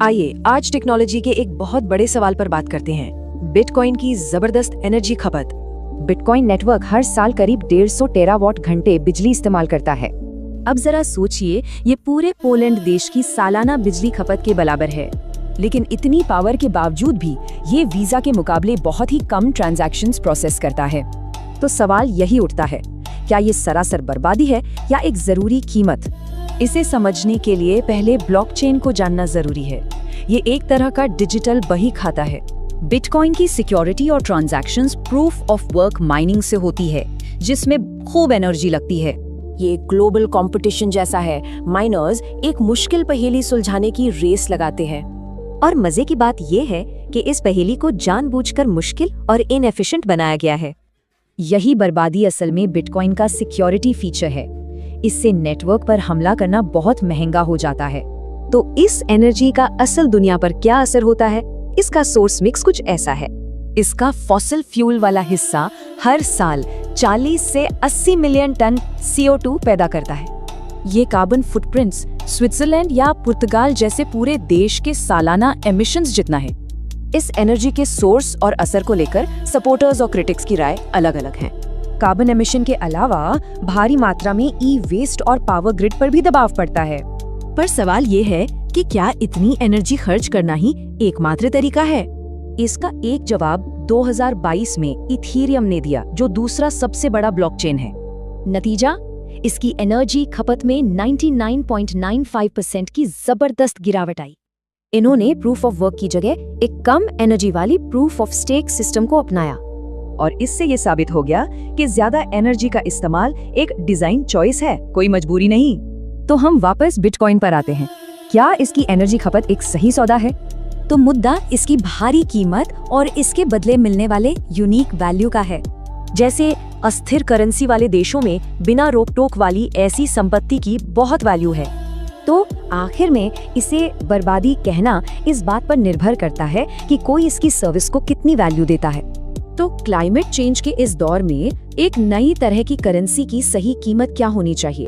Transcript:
आइए आज टेक्नोलॉजी के एक बहुत बड़े सवाल पर बात करते हैं, बिटकॉइन की जबरदस्त एनर्जी खपत। बिटकॉइन नेटवर्क हर साल करीब 150 टेरावाट घंटे बिजली इस्तेमाल करता है। अब जरा सोचिए, ये पूरे पोलैंड देश की सालाना बिजली खपत के बराबर है। लेकिन इतनी पावर के बावजूद भी ये वीजा के मुकाबले बहुत ही कम ट्रांजैक्शंस प्रोसेस करता है। तो सवाल यही उठता है, क्या ये सरासर बर्बादी है या एक जरूरी कीमत? इसे समझने के लिए पहले ब्लॉकचेन को जानना जरूरी है। ये एक तरह का डिजिटल बही खाता है। बिटकॉइन की सिक्योरिटी और transactions proof of work mining से होती है, जिसमें खूब एनर्जी लगती है। ये ग्लोबल कंपटीशन जैसा है। माइनर्स एक मुश्किल पहेली सुलझाने की रेस लगाते हैं। और मजे की बात ये है कि इस पहेली को जानबूझकर मुश्किल और इनएफिशिएंट बनाया गया है। यही बर्बादी असल में बिटकॉइन का सिक्योरिटी फीचर है। इससे नेटवर्क पर हमला करना बहुत महंगा हो जाता है। तो इस एनर्जी का असल दुनिया पर क्या असर होता है? इसका सोर्स मिक्स कुछ ऐसा है। इसका फॉसिल फ्यूल वाला हिस्सा हर साल 40 से 80 मिलियन टन CO2 पैदा करता है। ये कार्बन फुटप्रिंट्स स्विट्जरलैंड या पुर्तगाल जैसे पूरे देश के सालाना एमिशंस जितना है। इस एनर्जी के सोर्स और असर को लेकर सपोर्टर्स और क्रिटिक्स की राय अलग-अलग है। कार्बन एमिशन के अलावा भारी मात्रा में ई-वेस्ट और पावर ग्रिड पर भी दबाव पड़ता है। पर सवाल ये है कि क्या इतनी एनर्जी खर्च करना ही एकमात्र तरीका है? इसका एक जवाब 2022 में इथेरियम ने दिया, जो दूसरा सबसे बड़ा ब्लॉकचेन है। नतीजा, इसकी एनर्जी खपत में 99.95% की जबरदस्त गिरावट आई। इन्होंने प्रूफ ऑफ वर्क की जगह एक कम एनर्जी वाली प्रूफ ऑफ स्टेक सिस्टम को अपनाया। और इससे ये साबित हो गया कि ज्यादा एनर्जी का इस्तेमाल एक डिजाइन चॉइस है, कोई मजबूरी नहीं। तो हम वापस बिटकॉइन पर आते हैं। क्या इसकी एनर्जी खपत एक सही सौदा है? तो मुद्दा इसकी भारी कीमत और इसके बदले मिलने वाले यूनिक वैल्यू का है। जैसे अस्थिर करेंसी वाले देशों में बिना रोक टोक वाली ऐसी संपत्ति की बहुत वैल्यू है। तो आखिर में इसे बर्बादी कहना इस बात पर निर्भर करता है कि कोई इसकी सर्विस को कितनी वैल्यू देता है। तो क्लाइमेट चेंज के इस दौर में एक नई तरह की करेंसी की सही कीमत क्या होनी चाहिए?